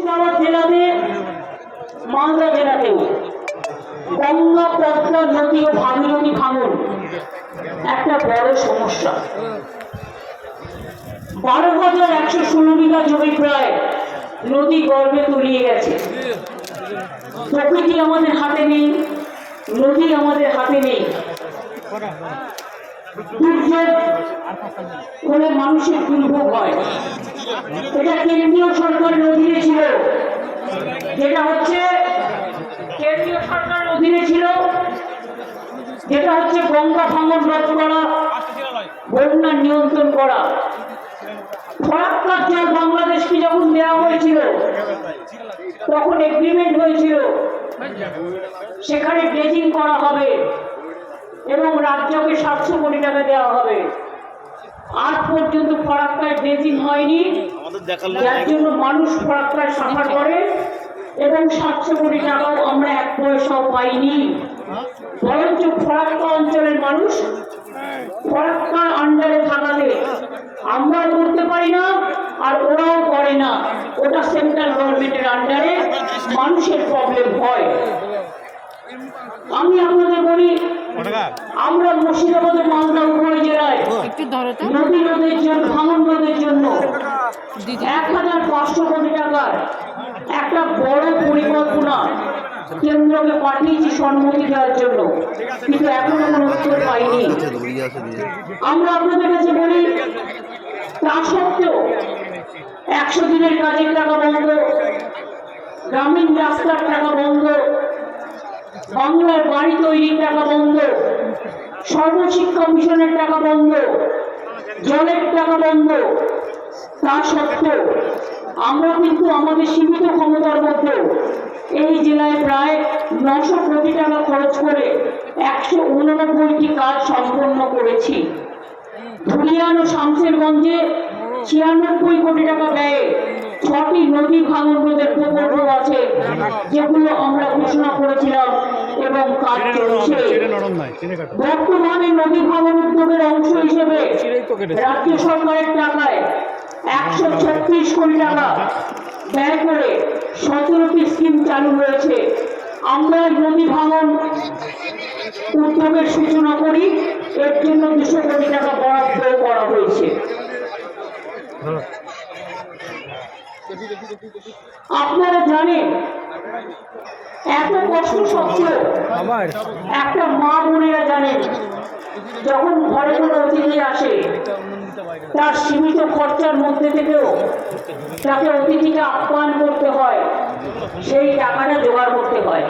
মুর্শিদাবাদ জেলাতে মালদা জেলাতেও গঙ্গা পদ্মা নদী ও ভাগীরথী ভাঙন একটা বড় সমস্যা। 12,116 বিঘা জমি প্রায় নদী গর্ভে তলিয়ে গেছে। প্রকৃতি আমাদের হাতে নেই, নদী আমাদের হাতে নেই। দুর্যোগ হলে মানুষের দুর্ভোগ হয়। এটা কেন্দ্রীয় সরকারের অধীনে ছিল, যেটা হচ্ছে কেন্দ্রীয় সরকারের অধীনে ছিল, যেটা হচ্ছে গঙ্গা ভাঙন রোধ করা, বন্যা নিয়ন্ত্রণ করা। ফরাক্কার জল বাংলাদেশকে যখন দেওয়া হয়েছিল তখন এগ্রিমেন্ট হয়েছিল সেখানে ড্রেজিং করা হবে এবং রাজ্যকে 700 কোটি টাকা দেওয়া হবে। আজ পর্যন্ত ফরাক্কায় ড্রেজিং হয়নি, যার জন্য মানুষ ফরাক্কায় সাফার করে এবং 700 কোটি টাকাও আমরা 1 পয়সাও পাইনি। বরঞ্চ ফরাক্কা অঞ্চলের মানুষ ফরাক্কার আন্ডারে থাকাতে আমরা করতে পারি না আর ওরাও করে না। ওটা সেন্ট্রাল গভর্নমেন্টের আন্ডারে, মানুষের প্রবলেম হয়। আমি আপনাদের বলি, আমরা মুর্শিদাবাদ ও মালদা উভয় জেলায় নদী রোধের জন্য, ভাঙন রোধের জন্য 1,500 কোটি টাকার একটা বড় পরিকল্পনা কেন্দ্রকে পাঠিয়েছি সম্মতি দেওয়ার জন্য, কিন্তু এখনো কোনো উত্তর পাইনি। আমরা আপনাদের কাছে বলি, তা সত্ত্বেও 100 দিনের কাজের টাকা বন্ধ, গ্রামীণ রাস্তার টাকা বন্ধ, বাংলার বাড়ি তৈরির টাকা বন্ধ, সর্বশিক্ষা মিশনের টাকা বন্ধ, জলের টাকা বন্ধ। তা সত্ত্বেও আমরা কিন্তু আমাদের সীমিত ক্ষমতার মধ্যে এই জেলায় প্রায় 900 কোটি টাকা খরচ করে 189টি কাজ সম্পন্ন করেছি। ধুলিয়ান ও শামশেরগঞ্জে 96 কোটি টাকা ব্যয়ে 6টি নদী ভাঙন রোধের প্রকল্প আছে, যেগুলো আমরা ঘোষণা করেছিলাম এবং কাজ চলছে। বর্তমানে নদী ভাঙন উদ্যোগের অংশ হিসেবে রাজ্য সরকারের টাকায় 136 কোটি টাকা ব্যয় করে 17টি স্কিম চালু হয়েছে। আমরা নদী ভাঙন উদ্যোগের সূচনা করি, এর জন্য 200 কোটি টাকা বরাদ্দ করা হয়েছে। আপনারা জানেন, এত কষ্ট সত্ত্বেও একটা মা বোনেরা জানেন, যখন ঘরে কোনো অতিথি আসে তার সীমিত খরচার মধ্যে থেকেও তাকে অতিথিকে আপ্যায়ন করতে হয়, সেই টাকাটা জোগাড় করতে হয়,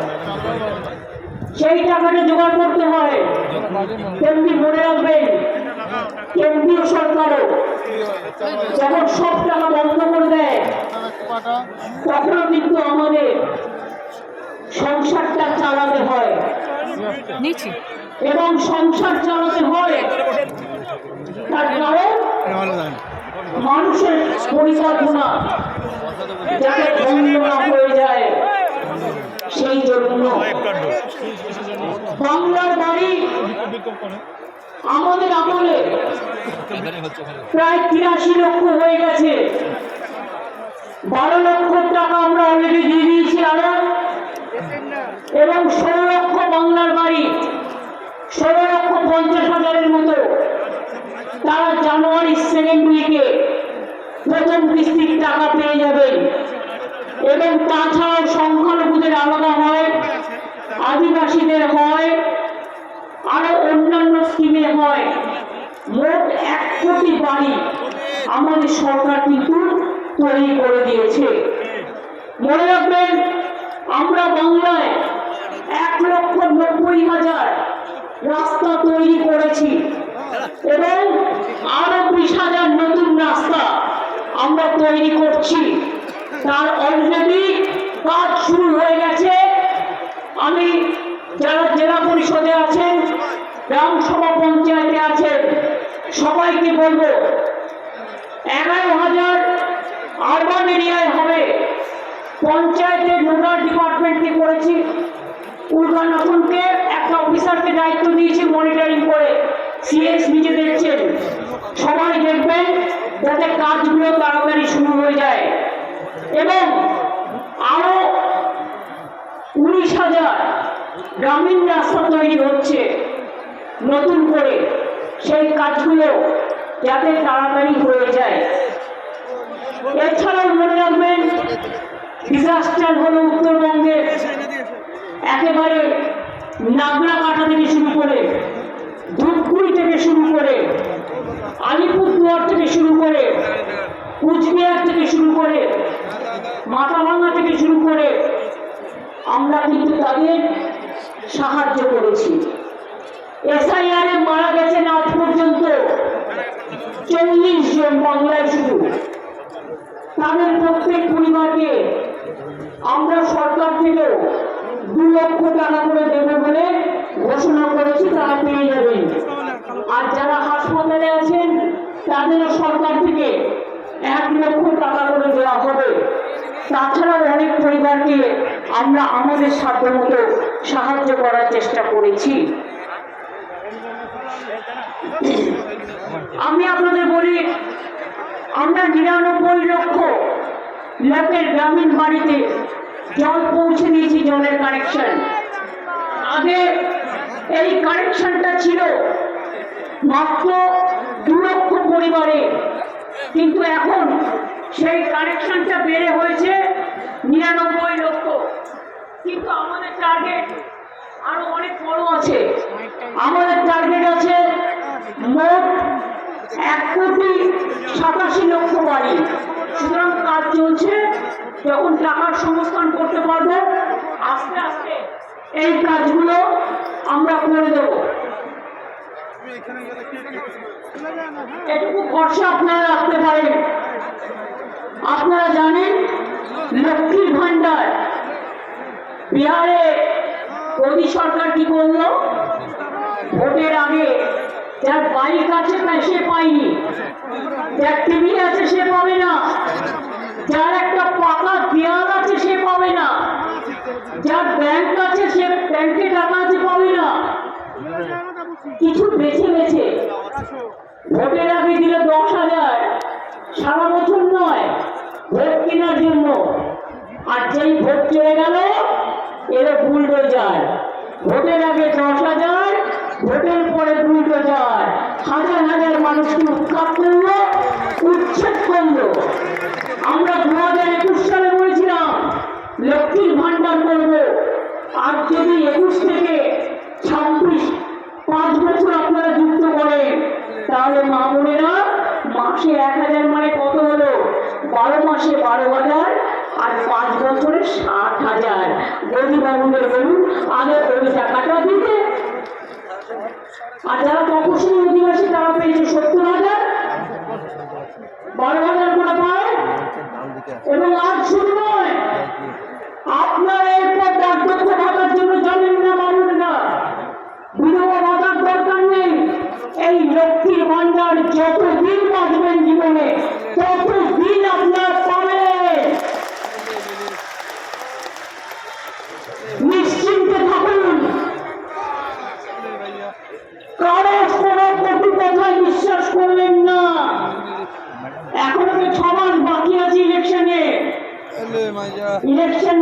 সেই টাকাটা জোগাড় করতে হয়। তেমনি মনে রাখবেন, কেন্দ্রীয় সরকারও যখন সব টাকা বন্ধ করে দেয় তখনও কিন্তু আমাদের সংসারটা চালাতে হয়, এবং সংসার চালাতে হয় তার কারণ মানুষের পরিকল্পনা যাতে বন্ধ না হয়ে যায়। সেই জন্য বাংলার বাড়ি আমাদের আমলে প্রায় 83 লক্ষ হয়ে গেছে। 12 লক্ষ টাকা আমরা অলরেডি দিয়ে দিয়েছি আরো, এবং 16 লক্ষ বাংলার বাড়ি, 16,50,000-এর মতো তারা জানুয়ারির সেকেন্ড উইকে প্রথম কিস্তির টাকা পেয়ে যাবেন। এবং তাছাড়াও সংখ্যালঘুদের আলাদা হয়, আদিবাসীদের হয়, আরো অন্যান্য স্কিমে হয়। মোট 1 কোটি বাড়ি আমাদের সরকার কিন্তু তৈরি করে দিয়েছে। মনে রাখবেন, আমরা বাংলায় 1,90,000 রাস্তা তৈরি করেছি এবং আরো 20,000 নতুন রাস্তা আমরা তৈরি করছি। তার অলরেডি কাজ শুরু হয়ে গেছে। আমি যারা জেলা পরিষদে আছেন, গ্রাম সভা পঞ্চায়েতে আছেন, সবাইকে বলবো, 11,000 আরবান এরিয়ায় হবে। পঞ্চায়েতের নোডাল ডিপার্টমেন্টকে করেছি, উর্বানকে একটা অফিসারকে দায়িত্ব দিয়েছি মনিটরিং করে, সিএস নিজে দেখছেন। সবাই দেখবেন যাতে কাজগুলো তাড়াতাড়ি শুরু হয়ে যায়। এবং গ্রামীণ রাস্তা তৈরি হচ্ছে নতুন করে, সেই কাজগুলো যাতে তাড়াতাড়ি হয়ে যায়। এছাড়াও মনে রাখবেন, ডিজাস্টার হলো উত্তরবঙ্গের একেবারে নাগরাকাটা থেকে শুরু করে, ধূপগুড়ি থেকে শুরু করে, আলিপুরদুয়ার থেকে শুরু করে, কুচবিহার থেকে শুরু করে, মাথাভাঙা থেকে শুরু করে আমরা কিন্তু তাদের সাহায্য করেছি। এসআইআর মারা গেছেন আজ পর্যন্ত 40 জন বাংলায় শুধু। তাদের প্রত্যেক পরিবারকে আমরা সরকার থেকেও 2 লক্ষ টাকা করে দেবো বলে ঘোষণা করেছি, তারা পেয়ে যাবেন। আর যারা হাসপাতালে আছেন তাদেরও সরকার থেকে 1 লক্ষ টাকা করে দেওয়া হবে। তাছাড়াও অনেক পরিবারকে আমরা আমাদের সাধ্যমতো সাহায্য করার চেষ্টা করেছি। আমি আপনাদের বলি, আমরা 99 লক্ষ লোকের গ্রামীণ বাড়িতে জল পৌঁছে দিয়েছি, জলের কানেকশন। আগে এই কানেকশনটা ছিল মাত্র 2 লক্ষ পরিবারে, কিন্তু এখন সেই কানেকশনটা বেড়ে হয়েছে 99 লক্ষ। কিন্তু আমাদের টার্গেট আরো অনেক বড় আছে। আমাদের টার্গেট আছে মোট 1,87,00,000 বাড়ি। সুতরাং কাজ চলছে, যখন টাকার সংস্থান করতে পারবো আস্তে আস্তে এই কাজগুলো আমরা করে দেব। এটুকু ভরসা আপনারা রাখতে পারেন। আপনারা জানেন, লক্ষ্মীর ভান্ডার বিহারে মোদী সরকার কি করলো? ভোটের আগে যার বাইক আছে সে পায়নি, যার টিভি আছে সে পাবে না, যার একটা পাকা দেয়াল আছে সে পাবে না, যার ব্যাংক আছে সে ব্যাংকে টাকা আছে পাবে না। কিছু বেছে বেছে ভোটের আগে দিল 10,000, সারা বছর নয়, ভোট কেনার জন্য। আর যেই ভোট চলে গেল এরা বুলডোজার। ভোটের আগে 10,000, ভোটের পরে বুলডোজার। হাজার হাজার মানুষকে উৎখাত করলো, উচ্ছেদ করলো। আমরা 2021 সালে বলেছিলাম লক্ষ্মীর ভান্ডার করবো। আর যদি 21 থেকে 26, 5 বছর আপনারা যুক্ত করেন, তাহলে মা বোনেরা মাসে 1,000 মানে কত হলো? 12 মাসে 12,000, আর 5 বছরে 60,000। গরিব বাবুদের বলুন আগে ওই টাকাটা দিতে। আর যারা তপশিলি অধিবাসী তারা পেয়েছে 70,000, 12,000 করে পায়। এবং আজ শুধু নয়, আপনারা এরপর বার্ধক্য ভাতার জন্য যাবেন না, মানুষ না, বিধবা ভাতার দরকার নেই। এই লক্ষ্মীর ভান্ডার যতদিন বাঁচবেন জীবনে ততদিন আপনার পাবেন। নিশ্চিন্তে থাকুন, কারো কোনো কটু কথায় বিশ্বাস করলেন না। এখনো তো 6 মাস বাকি আছে ইলেকশনে। ইলেকশন